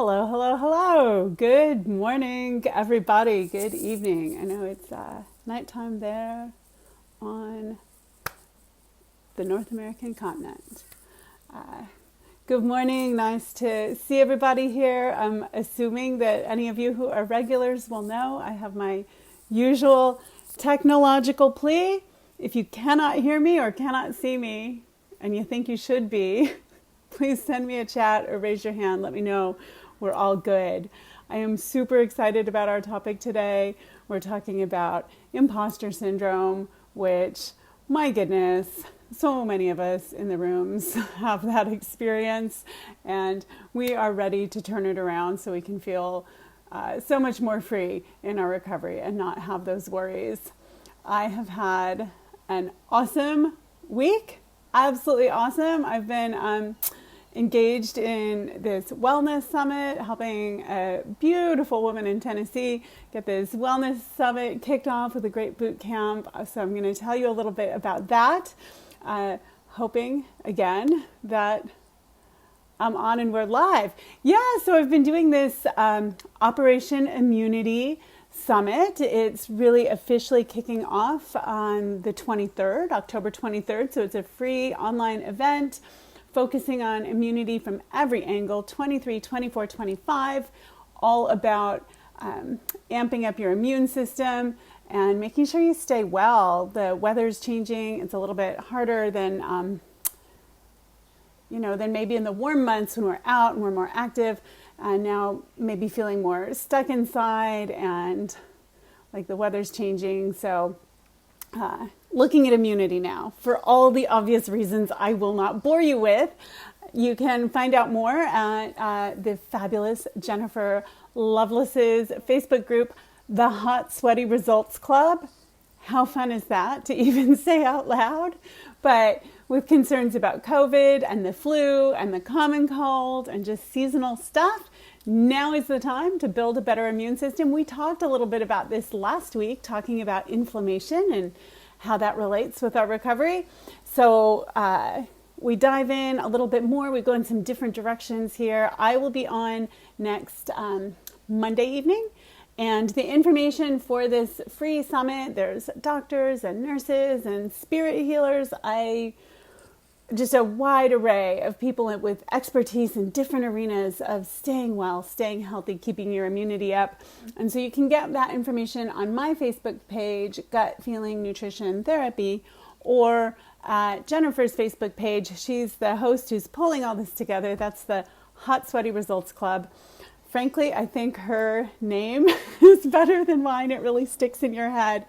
Hello, hello, hello. Good morning, everybody. Good evening. I know it's nighttime there on the North American continent. Uh, Good morning. Nice to see everybody here. I'm assuming that any of you who are regulars will know I have my usual technological plea. If you cannot hear me or cannot see me and you think you should be, please send me a chat or raise your hand. Let me know we're all good. I am super excited about our topic today. We're talking about imposter syndrome, which, my goodness, so many of us in the rooms have that experience, and we are ready to turn it around so we can feel so much more free in our recovery and not have those worries. I have had an awesome week, absolutely awesome. I've been engaged in this wellness summit, helping a beautiful woman in Tennessee get this wellness summit kicked off with a great boot camp. So I'm going to tell you a little bit about that. Hoping again that I'm on and we're live. Yeah, so I've been doing this Operation Immunity Summit. It's really officially kicking off on the 23rd, October 23rd. So it's a free online event focusing on immunity from every angle, 23, 24, 25, all about amping up your immune system and making sure you stay well. The weather's changing. It's a little bit harder than, than maybe in the warm months when we're out and we're more active. And now maybe feeling more stuck inside and like the weather's changing. So looking at immunity now for all the obvious reasons I will not bore you with. You can find out more at the fabulous Jennifer Lovelace's Facebook group, The Hot Sweaty Results Club. How fun is that to even say out loud? But with concerns about COVID and the flu and the common cold and just seasonal stuff, now is the time to build a better immune system. We talked a little bit about this last week, talking about inflammation and how that relates with our recovery. So we dive in a little bit more. We go in some different directions here. I will be on next Monday evening. And the information for this free summit, there's doctors and nurses and spirit healers. Just a wide array of people with expertise in different arenas of staying well, staying healthy, keeping your immunity up. And so you can get that information on my Facebook page, Gut Feeling Nutrition Therapy, or at Jennifer's Facebook page. She's the host who's pulling all this together. That's the Hot Sweaty Results Club. Frankly, I think her name is better than mine. It really sticks in your head.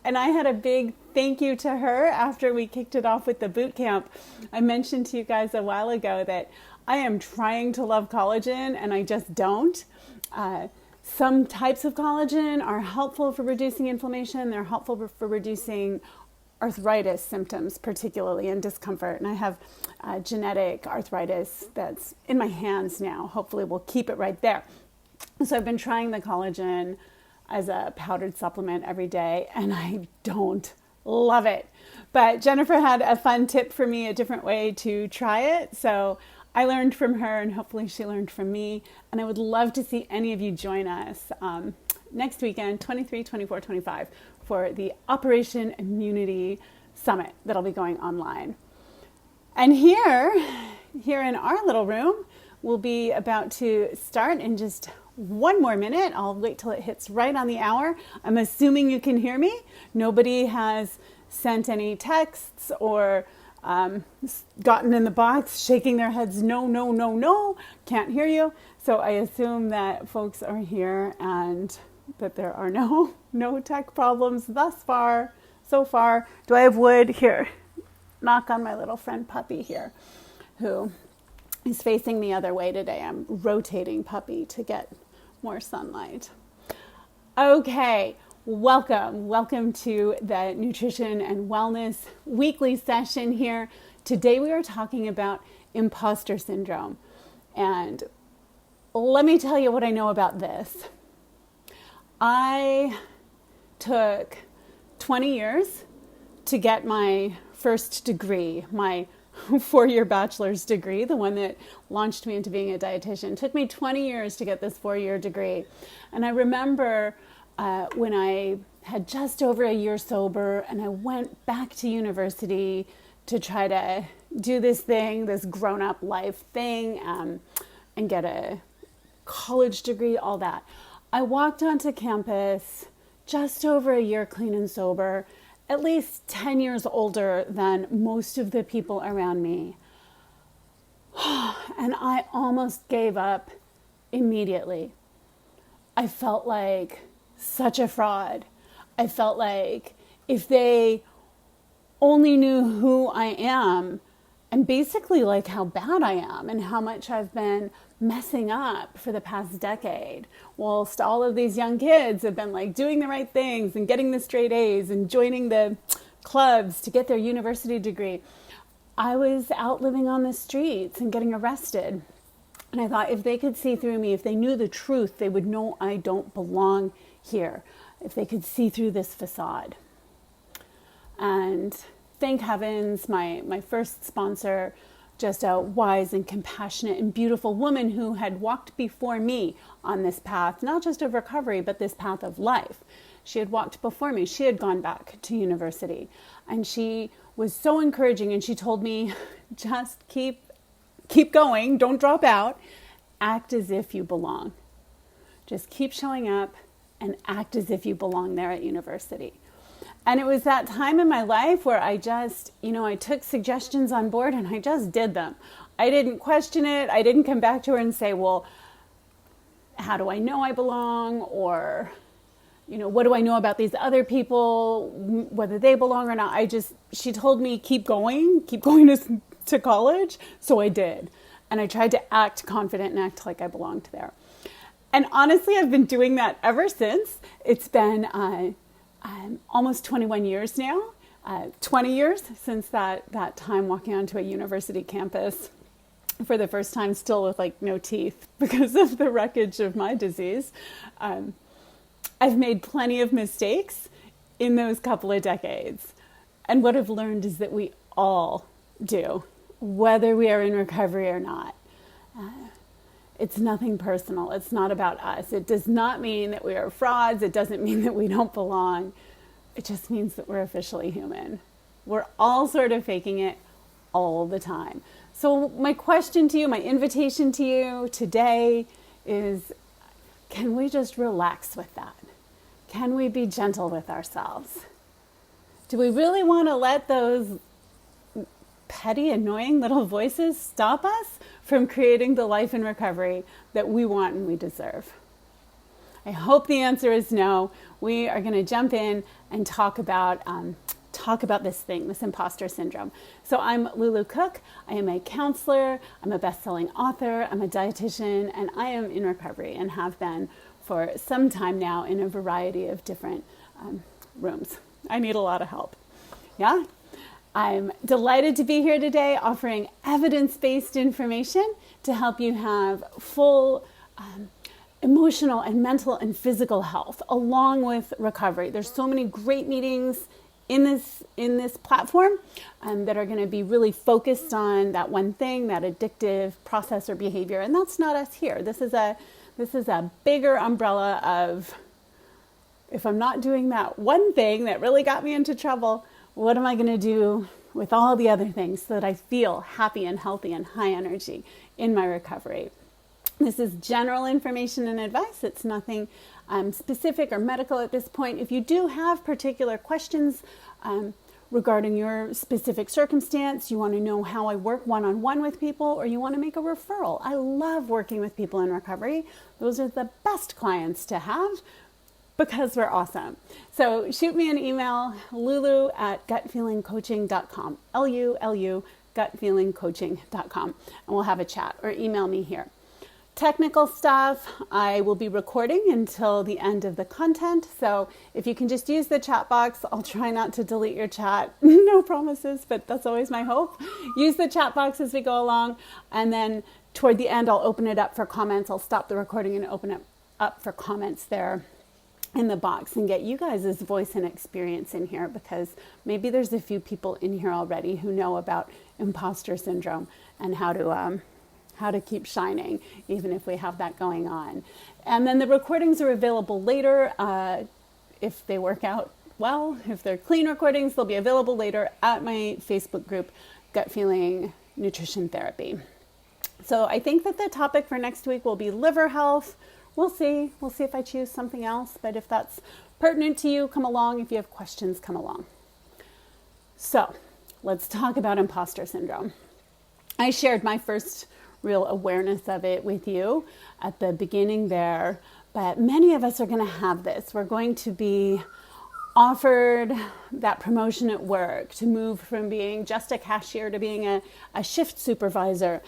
And I had a big thank you to her after we kicked it off with the boot camp. I mentioned to you guys a while ago that I am trying to love collagen and I just don't. Some types of collagen are helpful for reducing inflammation. They're helpful for reducing arthritis symptoms, particularly, and discomfort. And I have genetic arthritis that's in my hands now. Hopefully we'll keep it right there. So I've been trying the collagen as a powdered supplement every day, and I don't love it. But Jennifer had a fun tip for me, a different way to try it. So I learned from her, and hopefully she learned from me. And I would love to see any of you join us next weekend, 23, 24, 25, for the Operation Immunity Summit that'll be going online. And here in our little room, we'll be about to start in just one more minute. I'll wait till it hits right on the hour. I'm assuming you can hear me. Nobody has sent any texts or gotten in the box shaking their heads, no, can't hear you. So I assume that folks are here and that there are no tech problems so far. Do I have wood? Here, knock on my little friend Puppy here, who is facing the other way today. I'm rotating Puppy to get more sunlight. Okay, welcome to the Nutrition and Wellness weekly session here. Today we are talking about imposter syndrome. And let me tell you what I know about this. I took 20 years to get my first degree, my 4-year bachelor's degree, the one that launched me into being a dietitian. It took me 20 years to get this 4-year degree. And I remember when I had just over a year sober and I went back to university to try to do this thing, this grown-up life thing, and get a college degree, all that. I walked onto campus just over a year clean and sober, at least 10 years older than most of the people around me. And I almost gave up immediately. I felt like such a fraud. I felt like if they only knew who I am and basically like how bad I am and how much I've been messing up for the past decade, whilst all of these young kids have been like doing the right things and getting the straight A's and joining the clubs to get their university degree, I was out living on the streets and getting arrested. And I thought if they could see through me, if they knew the truth, they would know I don't belong here. If they could see through this facade. And thank heavens, my first sponsor, just a wise and compassionate and beautiful woman who had walked before me on this path, not just of recovery, but this path of life. She had walked before me. She had gone back to university. And she was so encouraging. And she told me, just keep going. Don't drop out. Act as if you belong. Just keep showing up and act as if you belong there at university. And it was that time in my life where I just, I took suggestions on board and I just did them. I didn't question it. I didn't come back to her and say, well, how do I know I belong? Or, what do I know about these other people, whether they belong or not? She told me, keep going to college. So I did. And I tried to act confident and act like I belonged there. And honestly, I've been doing that ever since. It's been almost 21 years now, 20 years since that time walking onto a university campus for the first time, still with no teeth because of the wreckage of my disease. I've made plenty of mistakes in those couple of decades. And what I've learned is that we all do, whether we are in recovery or not. It's nothing personal. It's not about us. It does not mean that we are frauds. It doesn't mean that we don't belong. It just means that we're officially human. We're all sort of faking it all the time. So my question to you, my invitation to you today is, can we just relax with that? Can we be gentle with ourselves? Do we really want to let those petty, annoying little voices stop us from creating the life in recovery that we want and we deserve? I hope the answer is no. We are going to jump in and talk about this thing, this imposter syndrome. So I'm Lulu Cook. I am a counselor. I'm a best-selling author. I'm a dietitian, and I am in recovery and have been for some time now in a variety of different rooms. I need a lot of help. Yeah? I'm delighted to be here today offering evidence-based information to help you have full emotional and mental and physical health along with recovery. There's so many great meetings in this platform that are going to be really focused on that one thing, that addictive process or behavior. And that's not us here. This is a bigger umbrella of, if I'm not doing that one thing that really got me into trouble, what am I going to do with all the other things so that I feel happy and healthy and high energy in my recovery? This is general information and advice. It's nothing specific or medical at this point. If you do have particular questions regarding your specific circumstance, you want to know how I work one-on-one with people, or you want to make a referral. I love working with people in recovery. Those are the best clients to have, because we're awesome. So shoot me an email, lulu@gutfeelingcoaching.com, LULU, gutfeelingcoaching.com, and we'll have a chat, or email me here. Technical stuff, I will be recording until the end of the content. So if you can just use the chat box, I'll try not to delete your chat. No promises, but that's always my hope. Use the chat box as we go along. And then toward the end, I'll open it up for comments. I'll stop the recording and open it up for comments there in the box and get you guys' voice and experience in here, because maybe there's a few people in here already who know about imposter syndrome and how to keep shining, even if we have that going on. And then the recordings are available later if they work out well. If they're clean recordings, they'll be available later at my Facebook group, Gut Feeling Nutrition Therapy. So I think that the topic for next week will be liver health. We'll see. We'll see if I choose something else. But if that's pertinent to you, come along. If you have questions, come along. So let's talk about imposter syndrome. I shared my first real awareness of it with you at the beginning there. But many of us are going to have this. We're going to be offered that promotion at work, to move from being just a cashier to being a shift supervisor.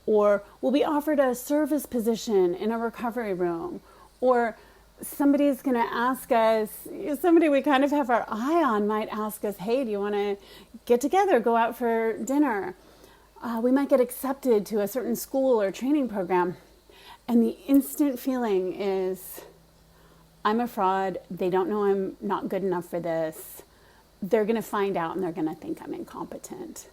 Or we'll be offered a service position in a recovery room. Or somebody's going to ask us, somebody we kind of have our eye on might ask us, hey, do you want to get together, go out for dinner? We might get accepted to a certain school or training program. And the instant feeling is, I'm a fraud. They don't know I'm not good enough for this. They're going to find out and they're going to think I'm incompetent.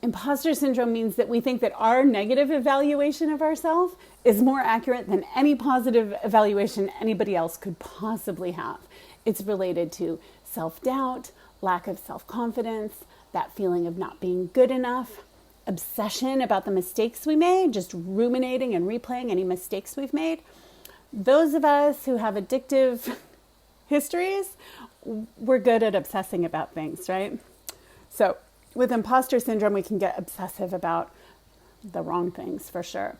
Imposter syndrome means that we think that our negative evaluation of ourselves is more accurate than any positive evaluation anybody else could possibly have. It's related to self-doubt, lack of self-confidence, that feeling of not being good enough, obsession about the mistakes we made, just ruminating and replaying any mistakes we've made. Those of us who have addictive histories, we're good at obsessing about things, right? So with imposter syndrome, we can get obsessive about the wrong things for sure.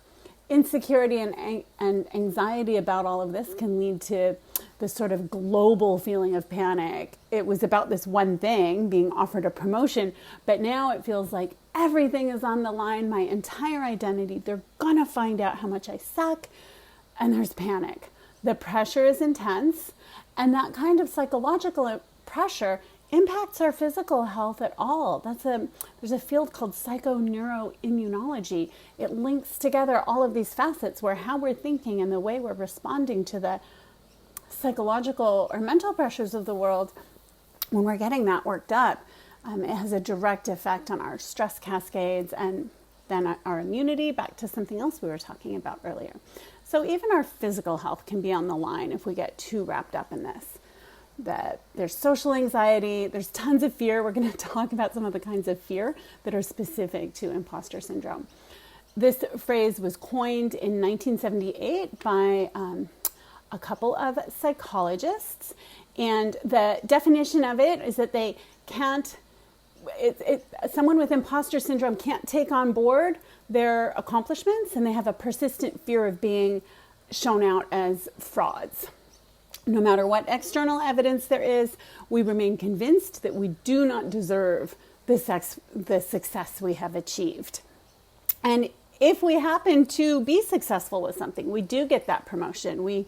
Insecurity and anxiety about all of this can lead to this sort of global feeling of panic. It was about this one thing, being offered a promotion, but now it feels like everything is on the line, my entire identity. They're gonna find out how much I suck, and there's panic. The pressure is intense, and that kind of psychological pressure impacts our physical health at all. There's a field called psychoneuroimmunology. It links together all of these facets where how we're thinking and the way we're responding to the psychological or mental pressures of the world, when we're getting that worked up, it has a direct effect on our stress cascades and then our immunity, back to something else we were talking about earlier. So even our physical health can be on the line if we get too wrapped up in this. That there's social anxiety, there's tons of fear. We're going to talk about some of the kinds of fear that are specific to imposter syndrome. This phrase was coined in 1978 by a couple of psychologists, and the definition of it is that they can't, someone with imposter syndrome can't take on board their accomplishments, and they have a persistent fear of being shown out as frauds. No matter what external evidence there is, we remain convinced that we do not deserve the success we have achieved. And if we happen to be successful with something, we do get that promotion. We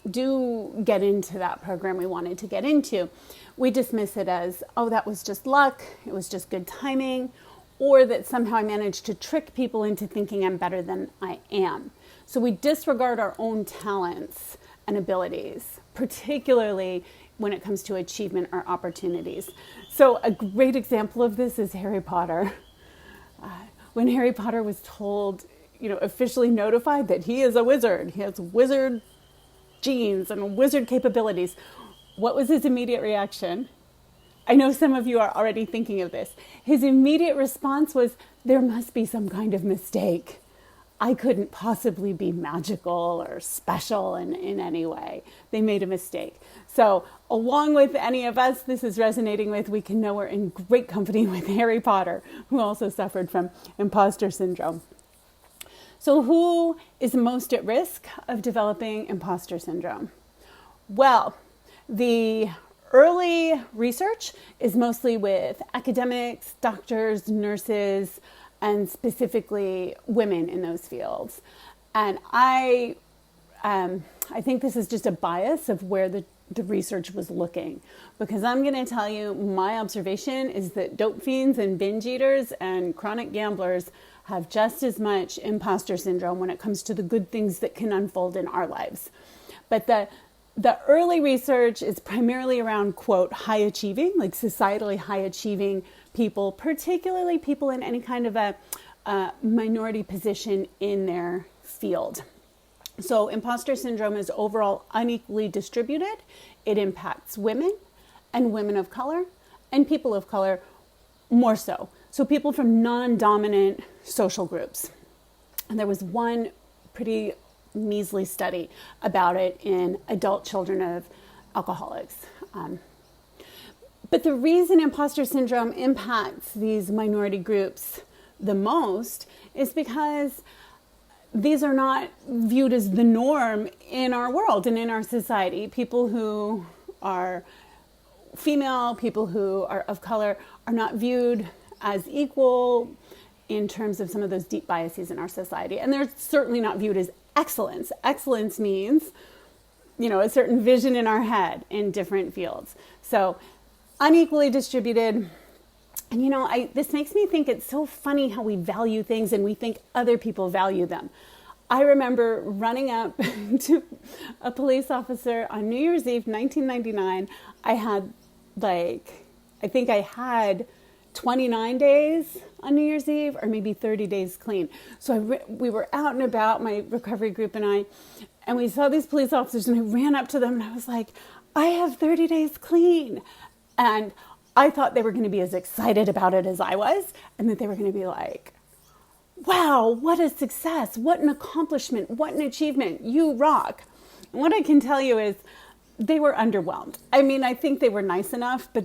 do get into that program we wanted to get into. We dismiss it as, oh, that was just luck. It was just good timing. Or that somehow I managed to trick people into thinking I'm better than I am. So we disregard our own talents and abilities, particularly when it comes to achievement or opportunities. So a great example of this is Harry Potter. When Harry Potter was told, officially notified that he is a wizard, he has wizard genes and wizard capabilities, what was his immediate reaction? I know some of you are already thinking of this. His immediate response was, there must be some kind of mistake. I couldn't possibly be magical or special in any way. They made a mistake. So along with any of us this is resonating with, we can know we're in great company with Harry Potter, who also suffered from imposter syndrome. So who is most at risk of developing imposter syndrome? Well, the early research is mostly with academics, doctors, nurses, and specifically women in those fields. And I think this is just a bias of where the research was looking, because I'm going to tell you my observation is that dope fiends and binge eaters and chronic gamblers have just as much imposter syndrome when it comes to the good things that can unfold in our lives. But the early research is primarily around, quote, high achieving, like societally high achieving people, particularly people in any kind of a minority position in their field. So imposter syndrome is overall unequally distributed. It impacts women and women of color and people of color more so. So people from non-dominant social groups. And there was one pretty measly study about it in adult children of alcoholics. But the reason imposter syndrome impacts these minority groups the most is because these are not viewed as the norm in our world and in our society. People who are female, people who are of color are not viewed as equal in terms of some of those deep biases in our society. And they're certainly not viewed as excellence. Excellence means, a certain vision in our head in different fields. So unequally distributed. And this makes me think it's so funny how we value things and we think other people value them. I remember running up to a police officer on New Year's Eve, 1999. I had 29 days on New Year's Eve, or maybe 30 days clean. So we were out and about, my recovery group and I, and we saw these police officers, and I ran up to them and I was like, I have 30 days clean. And I thought they were going to be as excited about it as I was, and that they were going to be like, wow, what a success, what an accomplishment, what an achievement, you rock. And what I can tell you is they were underwhelmed. I mean, I think they were nice enough, but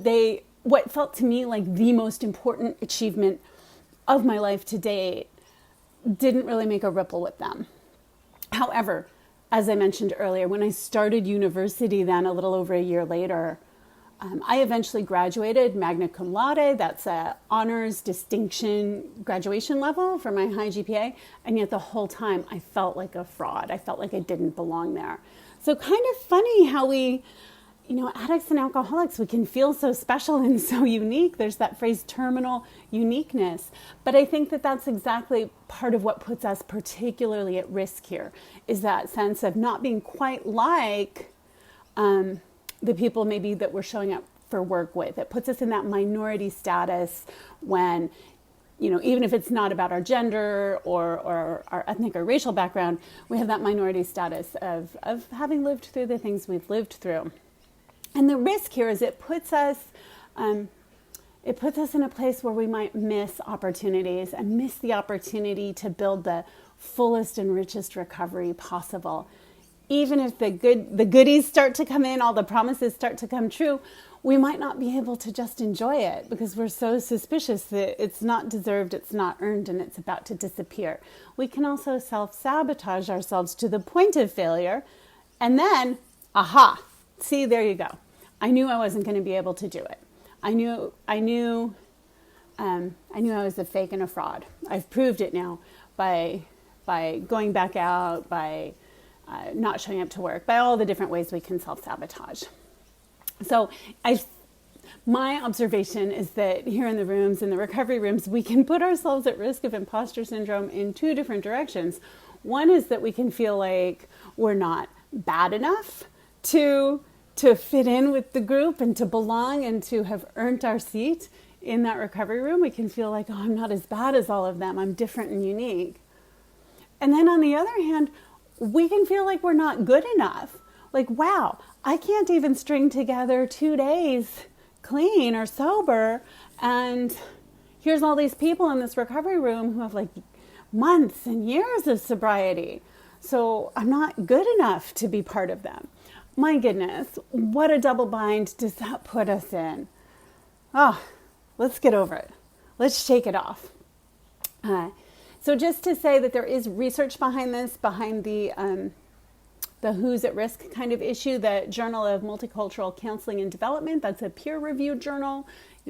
what felt to me like the most important achievement of my life to date didn't really make a ripple with them. However, as I mentioned earlier, when I started university then a little over a year later, I eventually graduated magna cum laude. That's a honors distinction graduation level for my high GPA. And yet the whole time I felt like a fraud. I felt like I didn't belong there. So kind of funny how we, addicts and alcoholics, we can feel so special and so unique. There's that phrase, terminal uniqueness. But I think that that's exactly part of what puts us particularly at risk here, is that sense of not being quite like the people maybe that we're showing up for work with. It puts us in that minority status when, even if it's not about our gender or our ethnic or racial background, we have that minority status of having lived through the things we've lived through. And the risk here is it puts us in a place where we might miss opportunities and miss the opportunity to build the fullest and richest recovery possible. Even if the goodies start to come in, all the promises start to come true, we might not be able to just enjoy it because we're so suspicious that it's not deserved, it's not earned, and it's about to disappear. We can also self-sabotage ourselves to the point of failure, and then, see, there you go. I knew I wasn't going to be able to do it. I knew I was a fake and a fraud. I've proved it now by going back out, by not showing up to work, by all the different ways we can self-sabotage. So my observation is that here in the rooms, in the recovery rooms, we can put ourselves at risk of imposter syndrome in two different directions. One is that we can feel like we're not bad enough to fit in with the group and to belong and to have earned our seat in that recovery room. We can feel like, I'm not as bad as all of them. I'm different and unique. And then on the other hand, we can feel like we're not good enough. Like, wow, I can't even string together 2 days clean or sober. And here's all these people in this recovery room who have like months and years of sobriety. So I'm not good enough to be part of them. My goodness, what a double bind does that put us in? Let's get over it. Let's shake it off. So just to say that there is research behind this, behind the Who's at Risk kind of issue, the Journal of Multicultural Counseling and Development, that's a peer-reviewed journal.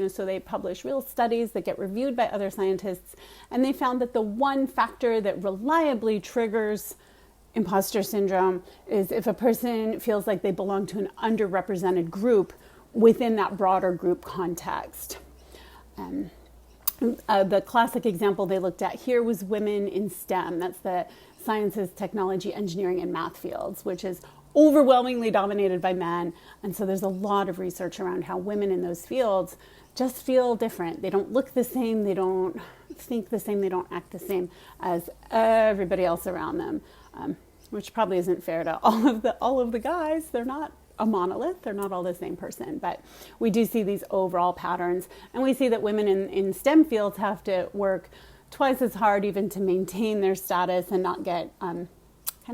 So they publish real studies that get reviewed by other scientists. And they found that the one factor that reliably triggers imposter syndrome is if a person feels like they belong to an underrepresented group within that broader group context. The classic example they looked at here was women in STEM. That's the sciences, technology, engineering, and math fields, which is overwhelmingly dominated by men. And so there's a lot of research around how women in those fields just feel different. They don't look the same. They don't think the same. They don't act the same as everybody else around them, which probably isn't fair to all of the guys. They're not a monolith. They're not all the same person, but we do see these overall patterns, and we see that women in STEM fields have to work twice as hard even to maintain their status and not get kind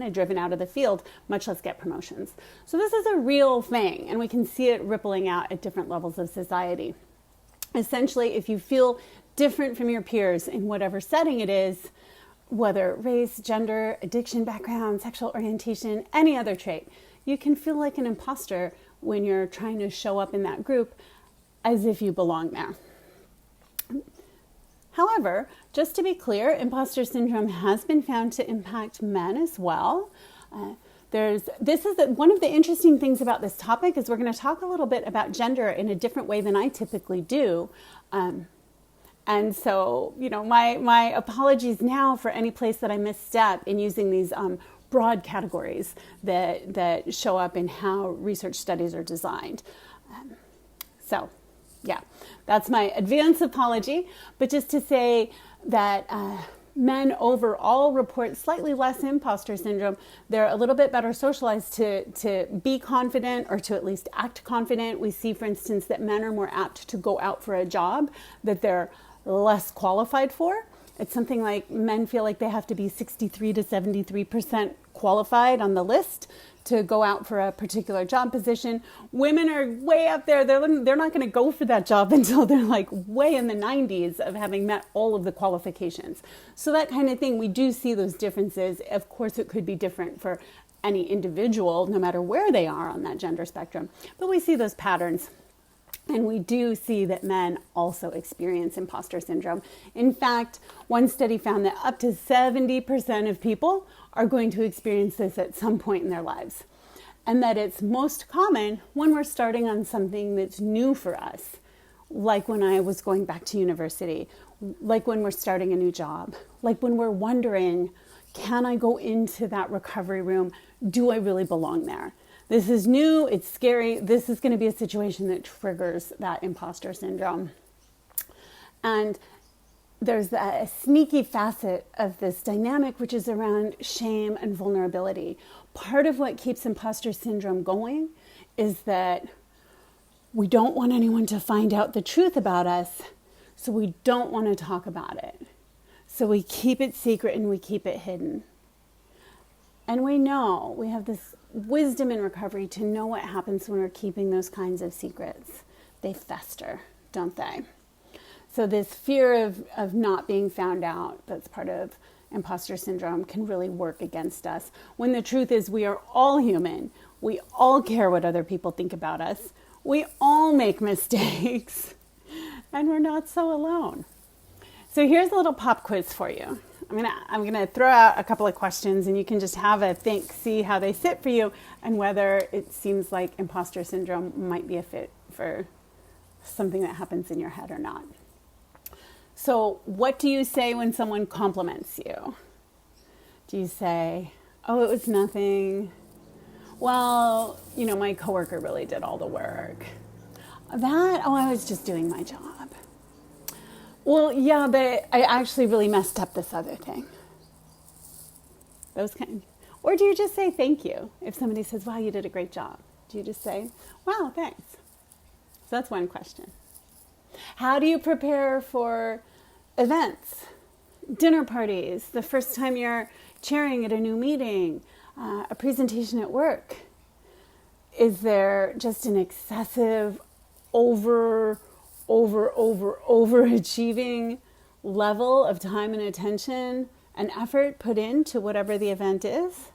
of driven out of the field, much less get promotions. So this is a real thing, and we can see it rippling out at different levels of society. Essentially, if you feel different from your peers in whatever setting it is, whether race, gender, addiction, background, sexual orientation, any other trait, you can feel like an imposter when you're trying to show up in that group as if you belong there. However, just to be clear, imposter syndrome has been found to impact men as well. One of the interesting things about this topic is we're going to talk a little bit about gender in a different way than I typically do. And so, my apologies now for any place that I misstep in using these broad categories that show up in how research studies are designed. That's my advance apology. But just to say that men overall report slightly less imposter syndrome. They're a little bit better socialized to be confident or to at least act confident. We see, for instance, that men are more apt to go out for a job that they're less qualified for. It's something like men feel like they have to be 63 to 73% qualified on the list to go out for a particular job position. Women are way up there. They're not going to go for that job until they're like way in the 90s of having met all of the qualifications. So that kind of thing, we do see those differences. Of course, it could be different for any individual, no matter where they are on that gender spectrum. But we see those patterns. And we do see that men also experience imposter syndrome. In fact, one study found that up to 70% of people are going to experience this at some point in their lives. And that it's most common when we're starting on something that's new for us, like when I was going back to university, like when we're starting a new job, like when we're wondering, can I go into that recovery room? Do I really belong there? This is new, it's scary. This is going to be a situation that triggers that imposter syndrome. And there's a sneaky facet of this dynamic, which is around shame and vulnerability. Part of what keeps imposter syndrome going is that we don't want anyone to find out the truth about us, so we don't want to talk about it. So we keep it secret and we keep it hidden. And we know, we have this wisdom in recovery to know what happens when we're keeping those kinds of secrets. They fester, don't they? So this fear of not being found out, that's part of imposter syndrome, can really work against us. When the truth is we are all human. We all care what other people think about us. We all make mistakes. And we're not so alone. So here's a little pop quiz for you. I'm gonna throw out a couple of questions and you can just have a think, see how they sit for you and whether it seems like imposter syndrome might be a fit for something that happens in your head or not. So what do you say when someone compliments you? Do you say, oh, it was nothing? Well, my coworker really did all the work. I was just doing my job. Well, yeah, but I actually really messed up this other thing. Those kind. Or do you just say thank you? If somebody says, wow, you did a great job. Do you just say, wow, thanks? So that's one question. How do you prepare for events, dinner parties, the first time you're chairing at a new meeting, a presentation at work? Is there just an excessive overachieving level of time and attention and effort put into whatever the event is?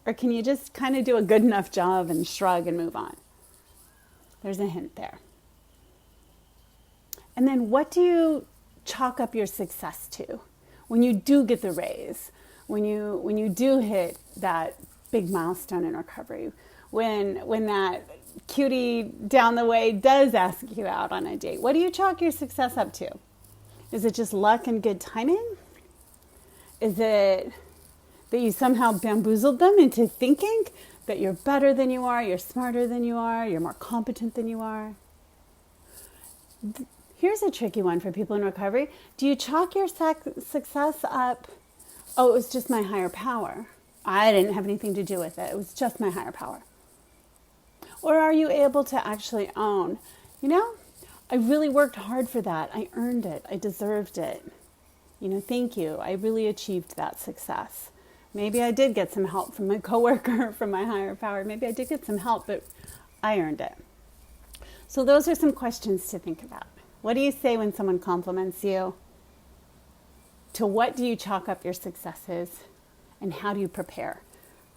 Or can you just kind of do a good enough job and shrug and move on? There's a hint there. And then what do you chalk up your success to? When you do get the raise, when you do hit that big milestone in recovery, when that cutie down the way does ask you out on a date, what do you chalk your success up to? Is it just luck and good timing? Is it that you somehow bamboozled them into thinking that you're better than you are, you're smarter than you are, you're more competent than you are? Here's a tricky one for people in recovery. Do you chalk your success up, oh, it was just my higher power. I didn't have anything to do with it. It was just my higher power. Or are you able to actually own, I really worked hard for that. I earned it. I deserved it. Thank you. I really achieved that success. Maybe I did get some help from my coworker, from my higher power. Maybe I did get some help, but I earned it. So those are some questions to think about. What do you say when someone compliments you? To what do you chalk up your successes? And how do you prepare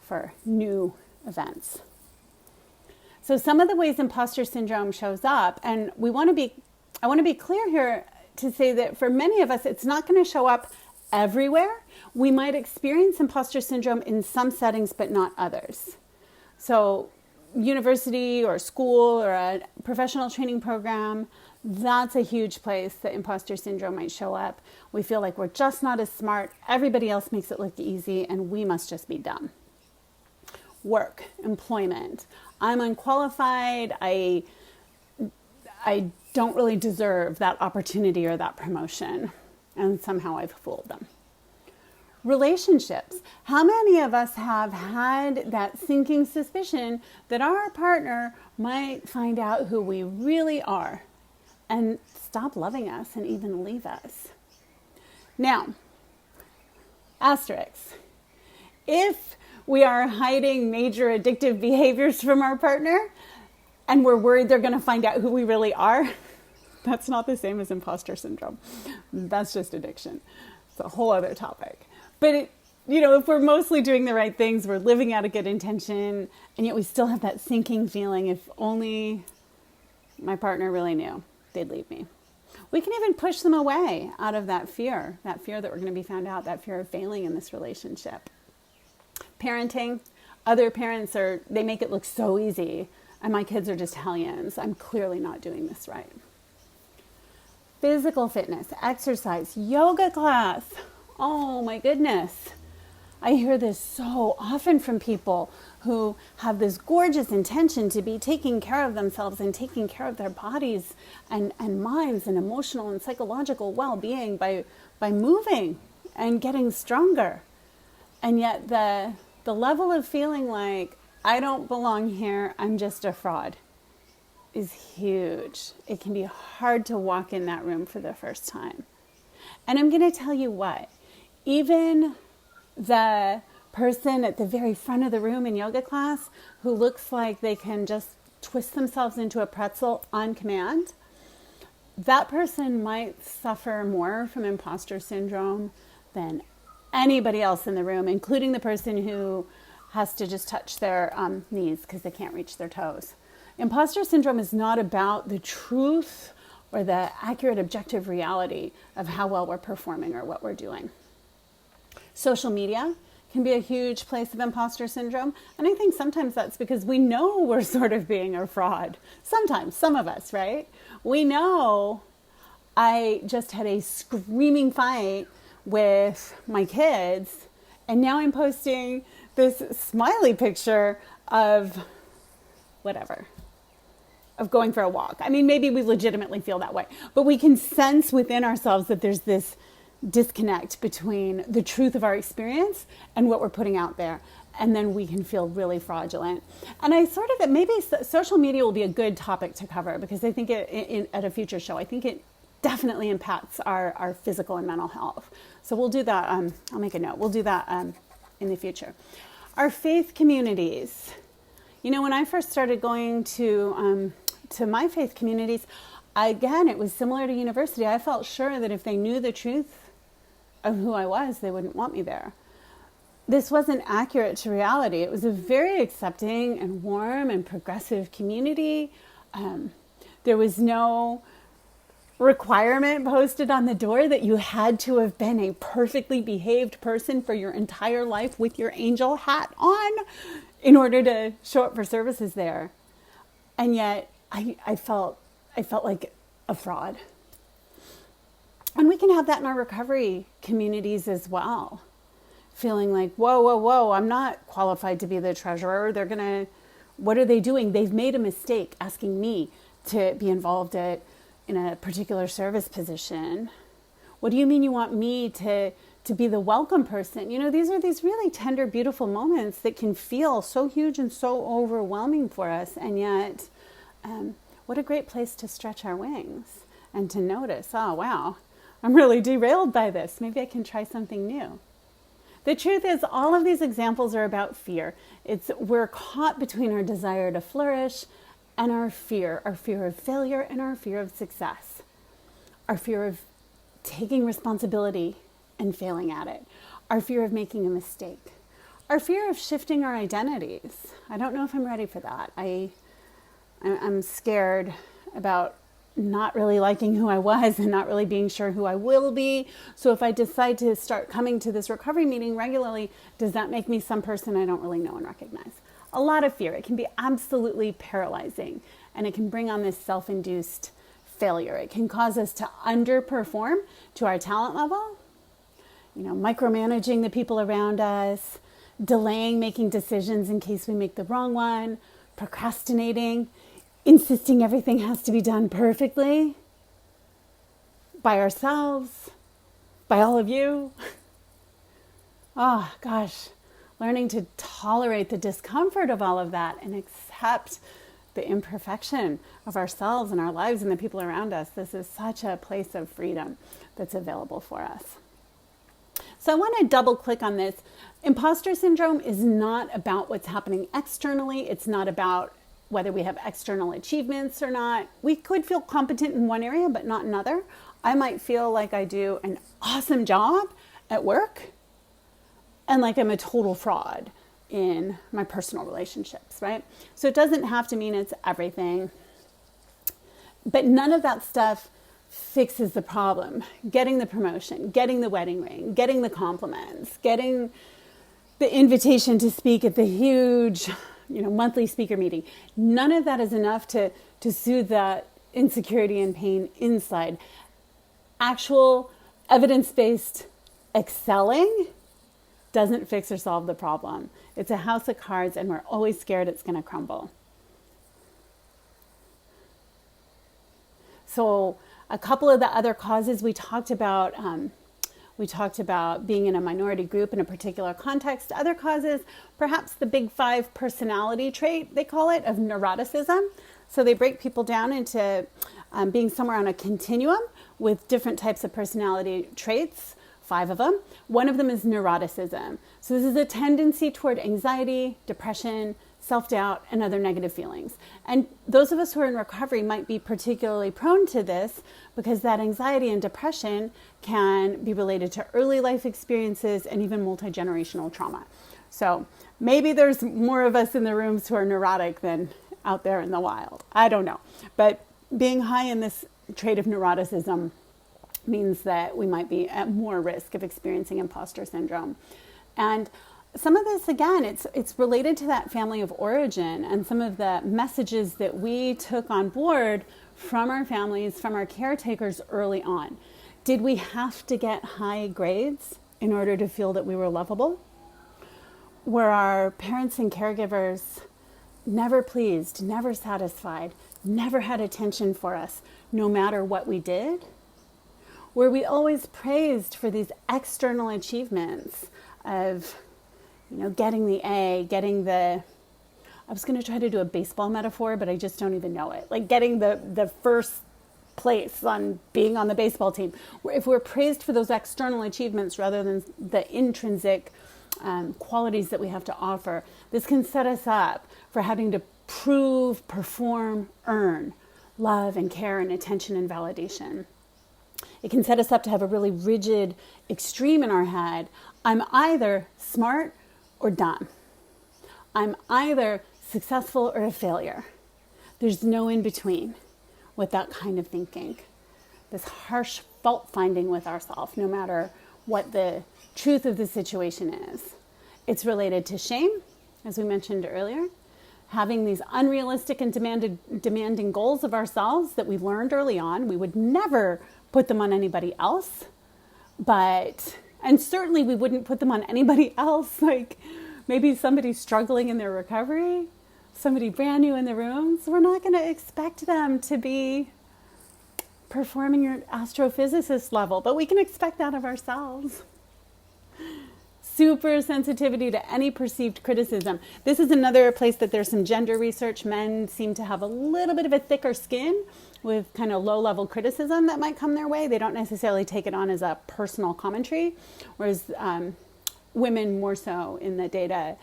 for new events? So some of the ways imposter syndrome shows up, and I want to be clear here to say that for many of us, it's not going to show up everywhere. We might experience imposter syndrome in some settings, but not others. So university or school or a professional training program, that's a huge place that imposter syndrome might show up. We feel like we're just not as smart. Everybody else makes it look easy, and we must just be dumb. Work, employment. I'm unqualified. I don't really deserve that opportunity or that promotion, and somehow I've fooled them. Relationships. How many of us have had that sinking suspicion that our partner might find out who we really are and stop loving us and even leave us? Now, asterisks. If we are hiding major addictive behaviors from our partner and we're worried they're going to find out who we really are, that's not the same as imposter syndrome. That's just addiction. It's a whole other topic. But, if we're mostly doing the right things, we're living out a good intention, and yet we still have that sinking feeling, if only my partner really knew, they'd leave me. We can even push them away out of that fear that we're going to be found out, that fear of failing in this relationship. Parenting, other parents they make it look so easy, and my kids are just hellions. I'm clearly not doing this right. Physical fitness, exercise, yoga class. Oh my goodness. I hear this so often from people who have this gorgeous intention to be taking care of themselves and taking care of their bodies and minds and emotional and psychological well-being by moving and getting stronger. And yet the level of feeling like I don't belong here, I'm just a fraud, is huge. It can be hard to walk in that room for the first time. And I'm going to tell you what, even the person at the very front of the room in yoga class who looks like they can just twist themselves into a pretzel on command, that person might suffer more from imposter syndrome than anybody else in the room, including the person who has to just touch their knees because they can't reach their toes. Imposter syndrome is not about the truth or the accurate objective reality of how well we're performing or what we're doing. Social media can be a huge place of imposter syndrome. And I think sometimes that's because we know we're sort of being a fraud. Sometimes, some of us, right? We know I just had a screaming fight with my kids, and now I'm posting this smiley picture of whatever, of going for a walk. I mean, maybe we legitimately feel that way, but we can sense within ourselves that there's this disconnect between the truth of our experience and what we're putting out there. And then we can feel really fraudulent. And I sort of, maybe social media will be a good topic to cover, because I think at a future show, I think it definitely impacts our physical and mental health. So we'll do that. I'll make a note. We'll do that in the future. Our faith communities. When I first started going to my faith communities, again, it was similar to university. I felt sure that if they knew the truth of who I was, they wouldn't want me there. This wasn't accurate to reality. It was a very accepting and warm and progressive community. There was no requirement posted on the door that you had to have been a perfectly behaved person for your entire life with your angel hat on in order to show up for services there. And yet I felt like a fraud. And we can have that in our recovery communities as well. Feeling like, whoa, I'm not qualified to be the treasurer. What are they doing? They've made a mistake asking me to be involved in a particular service position. What do you mean you want me to be the welcome person? These are these really tender, beautiful moments that can feel so huge and so overwhelming for us. And yet, what a great place to stretch our wings and to notice, oh, wow, I'm really derailed by this. Maybe I can try something new. The truth is, all of these examples are about fear. We're caught between our desire to flourish and our fear of failure and our fear of success, our fear of taking responsibility and failing at it, our fear of making a mistake, our fear of shifting our identities. I don't know if I'm ready for that. I'm scared about not really liking who I was and not really being sure who I will be. So if I decide to start coming to this recovery meeting regularly, does that make me some person I don't really know and recognize? A lot of fear. It can be absolutely paralyzing, and it can bring on this self-induced failure. It can cause us to underperform to our talent level, micromanaging the people around us, delaying making decisions in case we make the wrong one, procrastinating, insisting everything has to be done perfectly by ourselves, by all of you. Oh, gosh, learning to tolerate the discomfort of all of that and accept the imperfection of ourselves and our lives and the people around us. This is such a place of freedom that's available for us. So I want to double click on this. Imposter syndrome is not about what's happening externally. It's not about whether we have external achievements or not. We could feel competent in one area, but not another. I might feel like I do an awesome job at work and like I'm a total fraud in my personal relationships, right? So it doesn't have to mean it's everything, but none of that stuff fixes the problem. Getting the promotion, getting the wedding ring, getting the compliments, getting the invitation to speak at the huge monthly speaker meeting. None of that is enough to soothe that insecurity and pain inside. Actual evidence-based excelling doesn't fix or solve the problem. It's a house of cards, and we're always scared it's going to crumble. So a couple of the other causes we talked about being in a minority group in a particular context. Other causes, perhaps the big 5 personality trait, they call it, of neuroticism. So they break people down into being somewhere on a continuum with different types of personality traits, 5 of them. One of them is neuroticism. So this is a tendency toward anxiety, depression, self-doubt, and other negative feelings. And those of us who are in recovery might be particularly prone to this because that anxiety and depression can be related to early life experiences and even multi-generational trauma. So maybe there's more of us in the rooms who are neurotic than out there in the wild. I don't know. But being high in this trait of neuroticism means that we might be at more risk of experiencing imposter syndrome. And some of this, again, it's related to that family of origin and some of the messages that we took on board from our families, from our caretakers early on. Did we have to get high grades in order to feel that we were lovable? Were our parents and caregivers never pleased, never satisfied, never had attention for us, no matter what we did? Were we always praised for these external achievements of getting the A, I was going to try to do a baseball metaphor, but I just don't even know it. Like getting the first place on being on the baseball team. If we're praised for those external achievements rather than the intrinsic qualities that we have to offer, this can set us up for having to prove, perform, earn love and care and attention and validation. It can set us up to have a really rigid extreme in our head. I'm either smart or dumb. I'm either successful or a failure. There's no in between with that kind of thinking. This harsh fault finding with ourselves, no matter what the truth of the situation is. It's related to shame, as we mentioned earlier, having these unrealistic and demanding goals of ourselves that we learned early on. We would never put them on anybody else, and certainly we wouldn't put them on anybody else, like maybe somebody struggling in their recovery, somebody brand new in the room. So we're not going to expect them to be performing at astrophysicist level, but we can expect that of ourselves. Super sensitivity to any perceived criticism. This is another place that there's some gender research. Men seem to have a little bit of a thicker skin with kind of low-level criticism that might come their way. They don't necessarily take it on as a personal commentary, whereas women more so in the data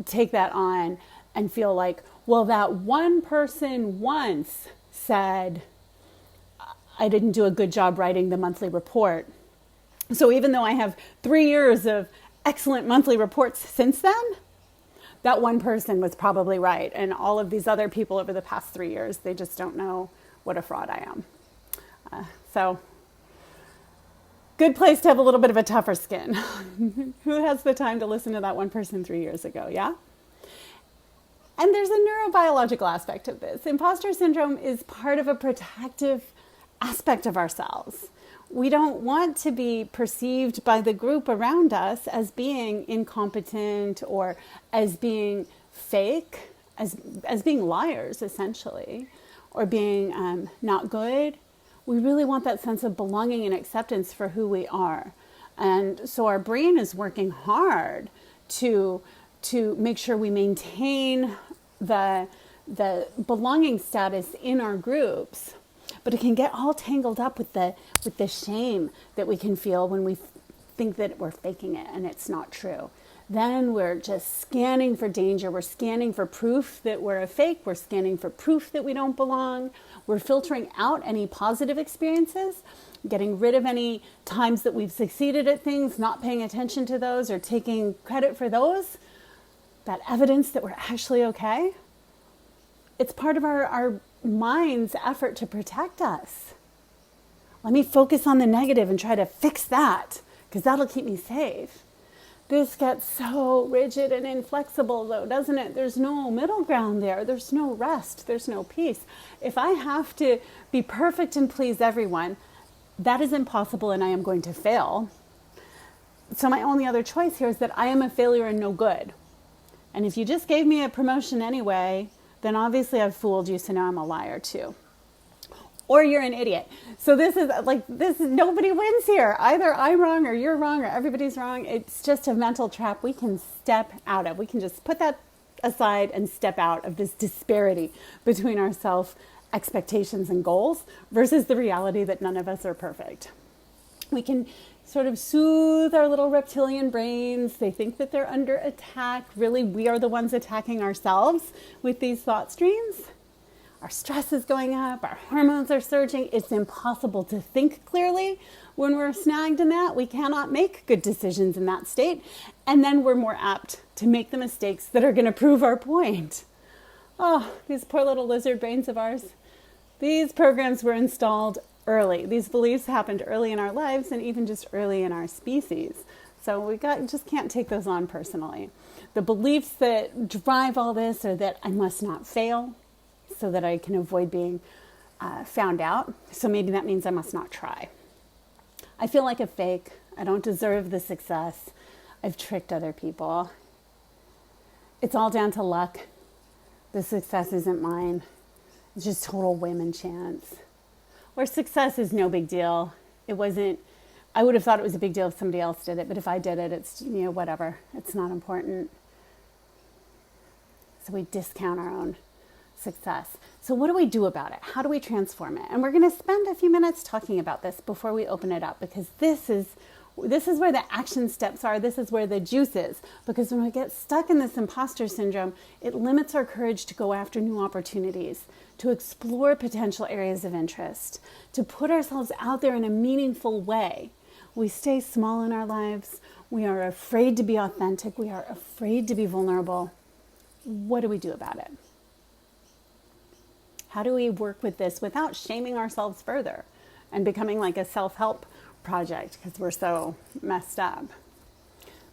take that on and feel like, well, that one person once said, I didn't do a good job writing the monthly report. So even though I have 3 years of excellent monthly reports since then, that one person was probably right. And all of these other people over the past 3 years, they just don't know what a fraud I am. So good place to have a little bit of a tougher skin. Who has the time to listen to that one person 3 years ago, yeah? And there's a neurobiological aspect of this. Imposter syndrome is part of a protective aspect of ourselves. We don't want to be perceived by the group around us as being incompetent or as being fake, as being liars, essentially, or being not good. We really want that sense of belonging and acceptance for who we are. And so our brain is working hard to make sure we maintain the belonging status in our groups. But it can get all tangled up with the shame that we can feel when we think that we're faking it and it's not true. Then we're just scanning for danger. We're scanning for proof that we're a fake. We're scanning for proof that we don't belong. We're filtering out any positive experiences, getting rid of any times that we've succeeded at things, not paying attention to those or taking credit for those. That evidence that we're actually okay. It's part of our mind's effort to protect us. Let me focus on the negative and try to fix that, because that'll keep me safe. This gets so rigid and inflexible, though, doesn't it? There's no middle ground there. There's no rest. There's no peace. If I have to be perfect and please everyone, that is impossible and I am going to fail. So my only other choice here is that I am a failure and no good. And if you just gave me a promotion anyway, then obviously I've fooled you, so now I'm a liar too. Or you're an idiot. So this is nobody wins here. Either I'm wrong or you're wrong or everybody's wrong. It's just a mental trap we can step out of. We can just put that aside and step out of this disparity between our self-expectations and goals versus the reality that none of us are perfect. We can sort of soothe our little reptilian brains. They think that they're under attack. Really, we are the ones attacking ourselves with these thought streams. Our stress is going up. Our hormones are surging. It's impossible to think clearly when we're snagged in that. We cannot make good decisions in that state. And then we're more apt to make the mistakes that are going to prove our point. Oh, these poor little lizard brains of ours. These programs were installed early. These beliefs happened early in our lives and even just early in our species. So we just can't take those on personally. The beliefs that drive all this are that I must not fail so that I can avoid being found out. So maybe that means I must not try. I feel like a fake. I don't deserve the success. I've tricked other people. It's all down to luck. The success isn't mine. It's just total whim and chance. Or success is no big deal. It wasn't, I would have thought it was a big deal if somebody else did it, but if I did it, it's, whatever. It's not important. So we discount our own success. So what do we do about it? How do we transform it? And we're going to spend a few minutes talking about this before we open it up, because this is where the action steps are. This is where the juice is. Because when we get stuck in this imposter syndrome, it limits our courage to go after new opportunities, to explore potential areas of interest, to put ourselves out there in a meaningful way. We stay small in our lives. We are afraid to be authentic. We are afraid to be vulnerable. What do we do about it? How do we work with this without shaming ourselves further and becoming like a self-help project because we're so messed up?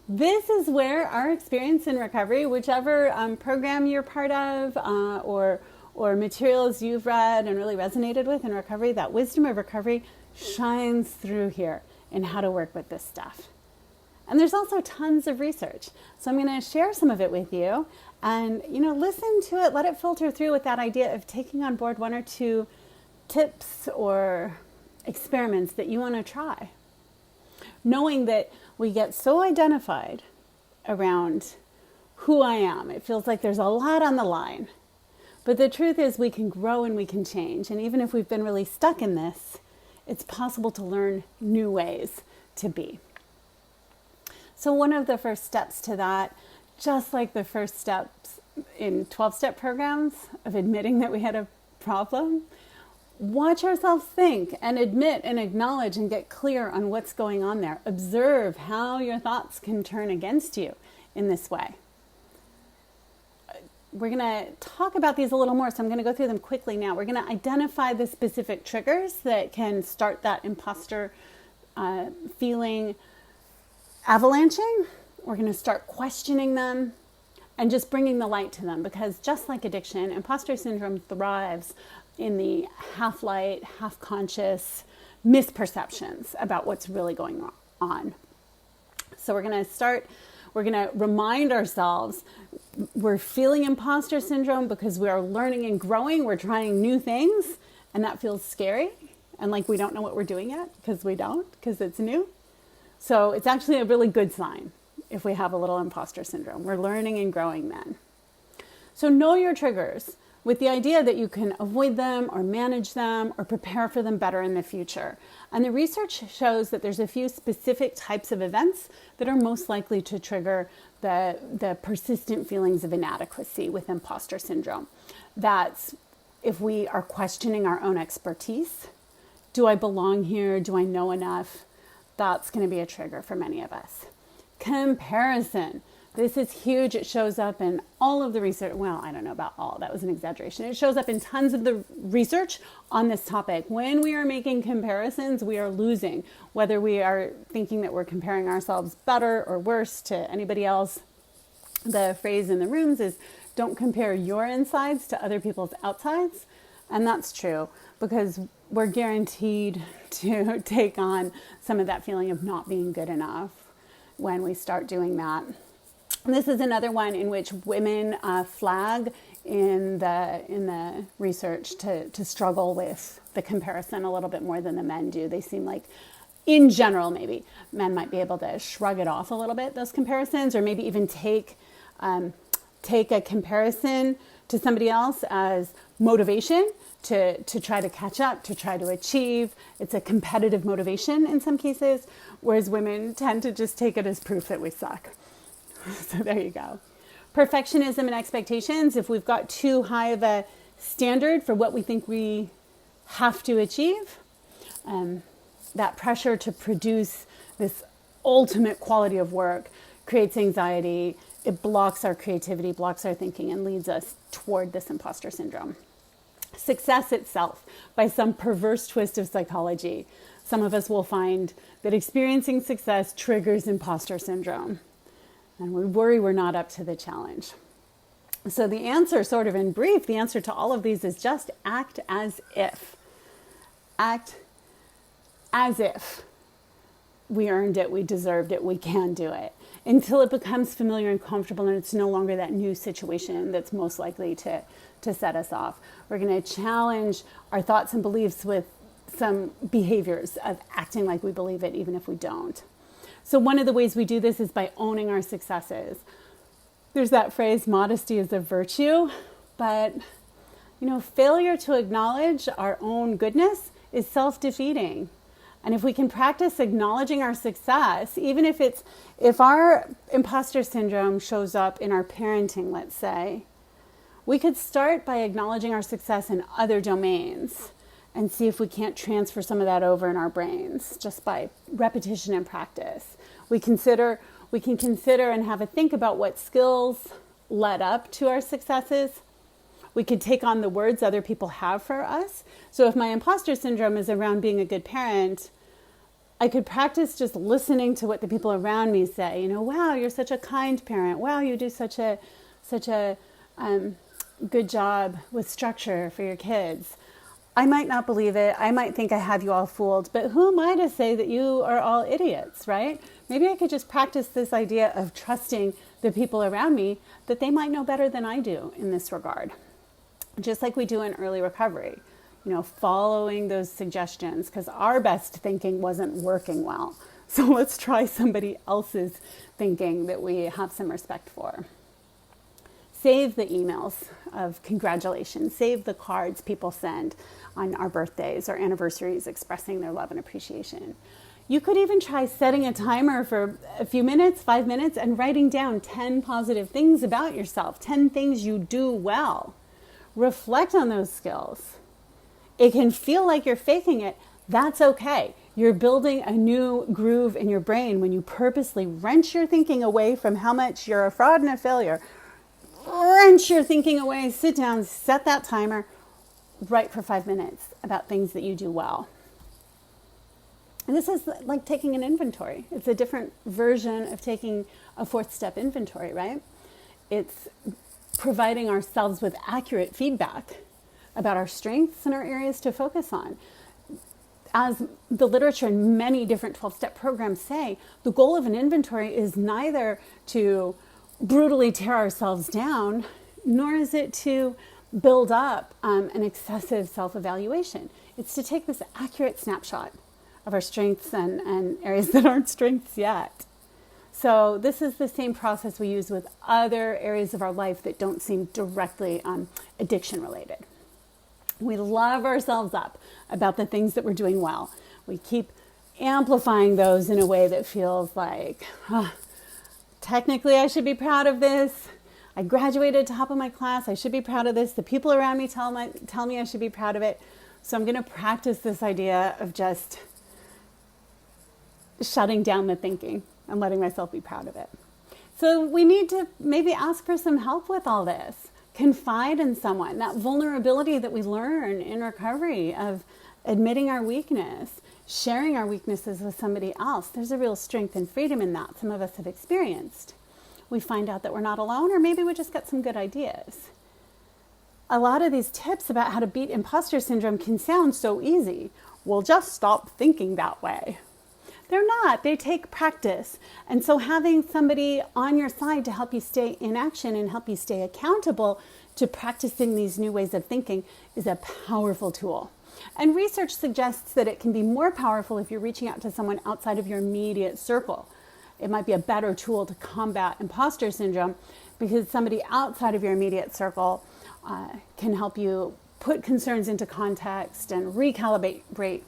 This is where our experience in recovery, whichever program you're part of or materials you've read and really resonated with in recovery, that wisdom of recovery shines through here in how to work with this stuff. And there's also tons of research. So I'm going to share some of it with you and, listen to it, let it filter through with that idea of taking on board one or two tips or experiments that you want to try. Knowing that we get so identified around who I am. It feels like there's a lot on the line. But the truth is we can grow and we can change. And even if we've been really stuck in this, it's possible to learn new ways to be. So one of the first steps to that, just like the first steps in 12-step programs of admitting that we had a problem, watch ourselves think and admit and acknowledge and get clear on what's going on there. Observe how your thoughts can turn against you in this way. We're going to talk about these a little more, so I'm going to go through them quickly now. We're going to identify the specific triggers that can start that imposter feeling avalanching. We're going to start questioning them and just bringing the light to them, because just like addiction, imposter syndrome thrives in the half light, half conscious misperceptions about what's really going on. So we're going to remind ourselves we're feeling imposter syndrome because we are learning and growing. We're trying new things, and that feels scary. And like we don't know what we're doing yet because it's new. So it's actually a really good sign if we have a little imposter syndrome. We're learning and growing then. So know your triggers with the idea that you can avoid them or manage them or prepare for them better in the future. And the research shows that there's a few specific types of events that are most likely to trigger the persistent feelings of inadequacy with imposter syndrome. That's if we are questioning our own expertise. Do I belong here? Do I know enough? That's going to be a trigger for many of us. Comparison. This is huge. It shows up in all of the research. Well, I don't know about all. That was an exaggeration. It shows up in tons of the research on this topic. When we are making comparisons, we are losing. Whether we are thinking that we're comparing ourselves better or worse to anybody else. The phrase in the rooms is, don't compare your insides to other people's outsides. And that's true, because we're guaranteed to take on some of that feeling of not being good enough when we start doing that. This is another one in which women flag in the research to struggle with the comparison a little bit more than the men do. They seem like, in general, maybe men might be able to shrug it off a little bit, those comparisons, or maybe even take a comparison to somebody else as motivation to try to catch up, to try to achieve. It's a competitive motivation in some cases, whereas women tend to just take it as proof that we suck. So there you go. Perfectionism and expectations. If we've got too high of a standard for what we think we have to achieve, that pressure to produce this ultimate quality of work creates anxiety. It blocks our creativity, blocks our thinking, and leads us toward this imposter syndrome. Success itself, by some perverse twist of psychology, some of us will find that experiencing success triggers imposter syndrome. And we worry we're not up to the challenge. So the answer, sort of in brief, the answer to all of these is just act as if. Act as if we earned it, we deserved it, we can do it. Until it becomes familiar and comfortable and it's no longer that new situation that's most likely to set us off. We're going to challenge our thoughts and beliefs with some behaviors of acting like we believe it, even if we don't. So one of the ways we do this is by owning our successes. There's that phrase, modesty is a virtue, but failure to acknowledge our own goodness is self-defeating. And if we can practice acknowledging our success, even if our imposter syndrome shows up in our parenting, let's say, we could start by acknowledging our success in other domains and see if we can't transfer some of that over in our brains just by repetition and practice. We can consider and have a think about what skills led up to our successes. We could take on the words other people have for us. So if my imposter syndrome is around being a good parent, I could practice just listening to what the people around me say. You know, wow, you're such a kind parent. Wow, you do such a good job with structure for your kids. I might not believe it. I might think I have you all fooled, but who am I to say that you are all idiots, right? Maybe I could just practice this idea of trusting the people around me, that they might know better than I do in this regard. Just like we do in early recovery, you know, following those suggestions because our best thinking wasn't working well. So let's try somebody else's thinking that we have some respect for. Save the emails of congratulations. Save the cards people send on our birthdays or anniversaries expressing their love and appreciation. You could even try setting a timer for a few minutes, 5 minutes, and writing down 10 positive things about yourself, 10 things you do well. Reflect on those skills. It can feel like you're faking it. That's okay. You're building a new groove in your brain when you purposely wrench your thinking away from how much you're a fraud and a failure. Wrench your thinking away, sit down, set that timer, write for 5 minutes about things that you do well. And this is like taking an inventory. It's a different version of taking a 4th step inventory, right? It's providing ourselves with accurate feedback about our strengths and our areas to focus on. As the literature and many different 12-step programs say, the goal of an inventory is neither to brutally tear ourselves down, nor is it to build up an excessive self-evaluation. It's to take this accurate snapshot of our strengths and areas that aren't strengths yet. So this is the same process we use with other areas of our life that don't seem directly addiction related. We love ourselves up about the things that we're doing well. We keep amplifying those in a way that feels like, technically I should be proud of this. I graduated top of my class. I should be proud of this. The people around me tell me I should be proud of it. So I'm going to practice this idea of just shutting down the thinking and letting myself be proud of it. So we need to maybe ask for some help with all this. Confide in someone. That vulnerability that we learn in recovery of admitting our weakness, sharing our weaknesses with somebody else. There's a real strength and freedom in that some of us have experienced. We find out that we're not alone, or maybe we just get some good ideas. A lot of these tips about how to beat imposter syndrome can sound so easy. Well, just stop thinking that way. They're not. They take practice. And so having somebody on your side to help you stay in action and help you stay accountable to practicing these new ways of thinking is a powerful tool. And research suggests that it can be more powerful if you're reaching out to someone outside of your immediate circle. It might be a better tool to combat imposter syndrome because somebody outside of your immediate circle can help you put concerns into context and recalibrate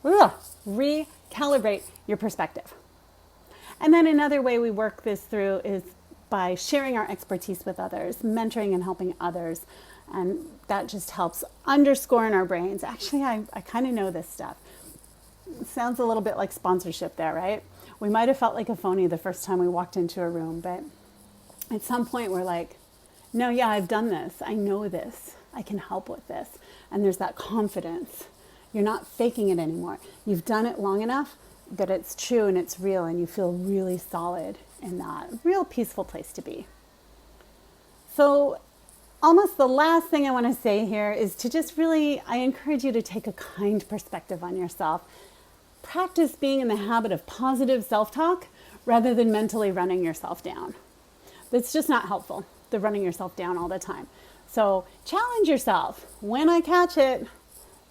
your perspective. And then another way we work this through is by sharing our expertise with others, mentoring and helping others. And that just helps underscore in our brains. Actually, I kind of know this stuff. It sounds a little bit like sponsorship there, right? We might have felt like a phony the first time we walked into a room, but at some point we're like, no, yeah, I've done this. I know this. I can help with this. And there's that confidence. You're not faking it anymore. You've done it long enough that it's true and it's real, and you feel really solid in that. Real peaceful place to be. So almost the last thing I want to say here is to just really, I encourage you to take a kind perspective on yourself. Practice being in the habit of positive self-talk rather than mentally running yourself down. That's just not helpful, the running yourself down all the time. So challenge yourself. When I catch it,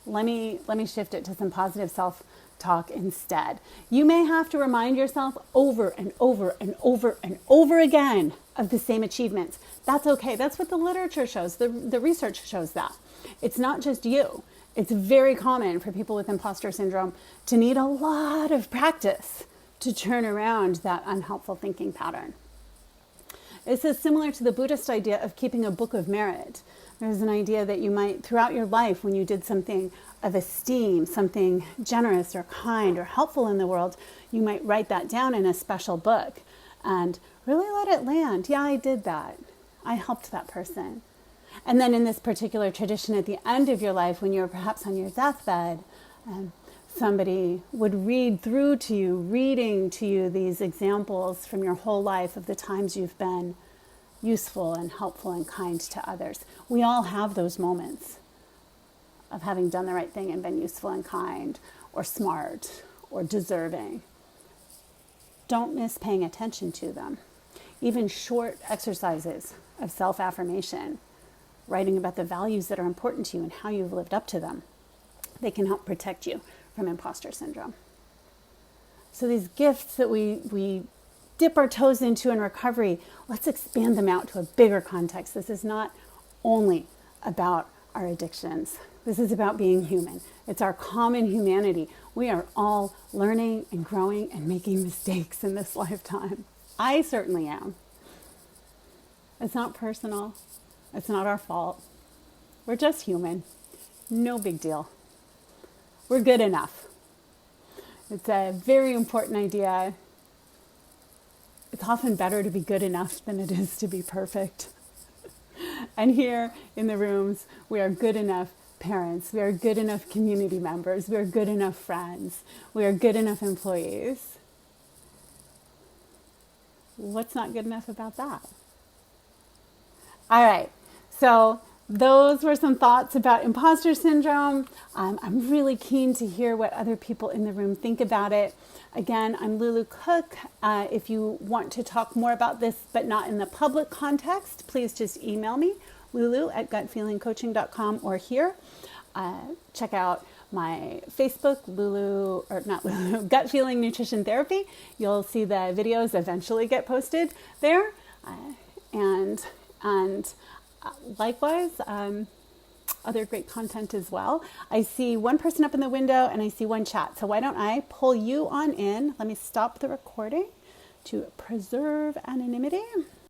let me shift it to some positive self-talk instead. You may have to remind yourself over and over and over and over again of the same achievements. That's okay. That's what the literature shows. The research shows that. It's not just you. It's very common for people with imposter syndrome to need a lot of practice to turn around that unhelpful thinking pattern. This is similar to the Buddhist idea of keeping a book of merit. There's an idea that you might, throughout your life, when you did something of esteem, something generous or kind or helpful in the world, you might write that down in a special book and really let it land. Yeah, I did that. I helped that person. And then in this particular tradition, at the end of your life, when you're perhaps on your deathbed, somebody would read through to you, reading to you these examples from your whole life of the times you've been useful and helpful and kind to others. We all have those moments of having done the right thing and been useful and kind or smart or deserving. Don't miss paying attention to them. Even short exercises of self-affirmation, writing about the values that are important to you and how you've lived up to them, they can help protect you from imposter syndrome. So these gifts that we dip our toes into in recovery, let's expand them out to a bigger context. This is not only about our addictions. This is about being human. It's our common humanity. We are all learning and growing and making mistakes in this lifetime. I certainly am. It's not personal. It's not our fault. We're just human. No big deal. We're good enough. It's a very important idea. It's often better to be good enough than it is to be perfect. And here in the rooms, we are good enough parents. We are good enough community members. We are good enough friends. We are good enough employees. What's not good enough about that? All right. So those were some thoughts about imposter syndrome. I'm really keen to hear what other people in the room think about it. Again, I'm Lulu Cook. If you want to talk more about this, but not in the public context, please just email me, lulu@gutfeelingcoaching.com, or here. Check out my Facebook, Gut Feeling Nutrition Therapy. You'll see the videos eventually get posted there. And likewise, other great content as well. I see one person up in the window and I see one chat. So why don't I pull you on in? Let me stop the recording to preserve anonymity.